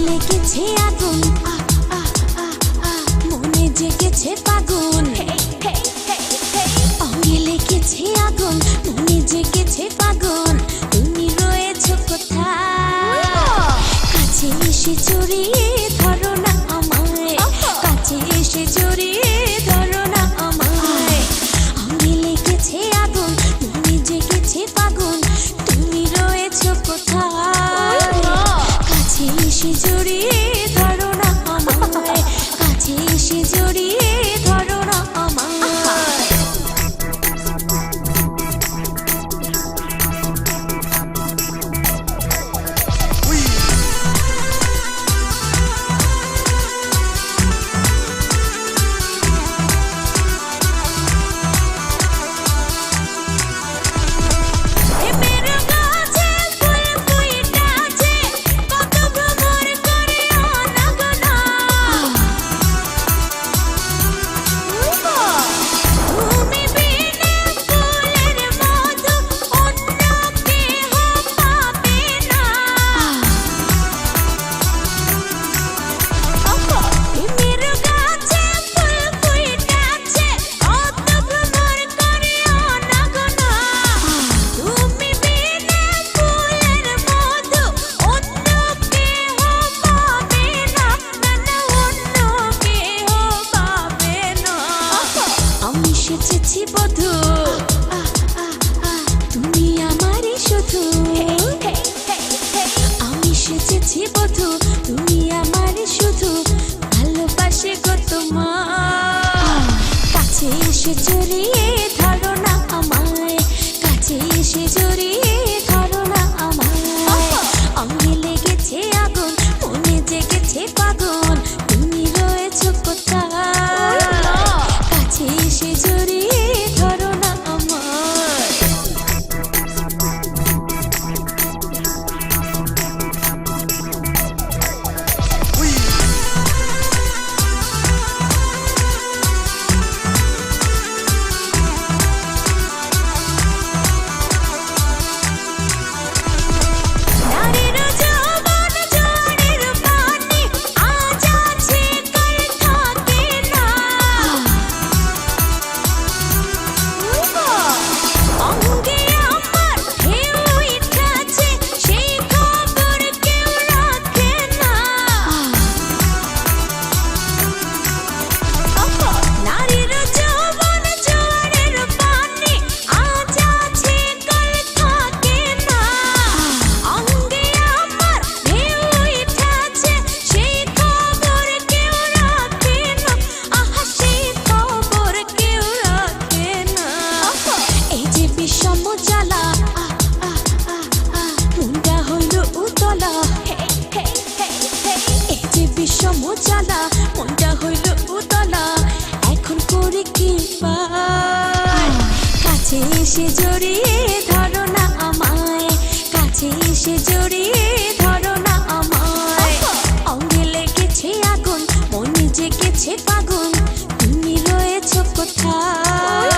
লেগেছে আগুন মনে জেগেছে ফাগুন অঙ্গে লেগেছে আগুন মনে জেগেছে ফাগুন তুমি রয়েছো কোথায় কাছে এসে জড়িয়ে ধরো না আমায় কাছে এসে জড়িয়ে ধরো না আমায় অঙ্গে লেগেছে আগুন মনে জেগেছে ফাগুন তুমি রয়েছো কোথায় কাছে এসে জড়িয়ে ধরো না আমায় কাছে এসে জড়িয়ে ধরো না আমায় এসেছি বধূ তুমি আমারই শুধু আমি সেজেছি বধূ তুমি আমারই শুধু ভালোবাসি গো তোমার কাছে এসে জড়িয়ে ধরো না আমায় কাছে এসে জড়িয়ে ধরো না আমায় অঙ্গে লেগেছে আগুন মনে জেগেছে ফাগুন তুমি রয়েছো কোথায় কাছে এসে জড়িয়ে ধরো না আমায় সমজালা মনটা হইল উতলা এখন করি কি কাছে এসে জড়িয়ে ধরো না আমায় কাছে এসে জড়িয়ে ধরো না আমায় অঙ্গে লেগেছে আগুন মনে জেগেছে ফাগুন তুমি রয়েছো কোথায়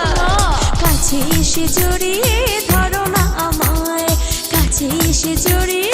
কাছে এসে জড়িয়ে ধরো না আমায় কাছে এসে জড়িয়ে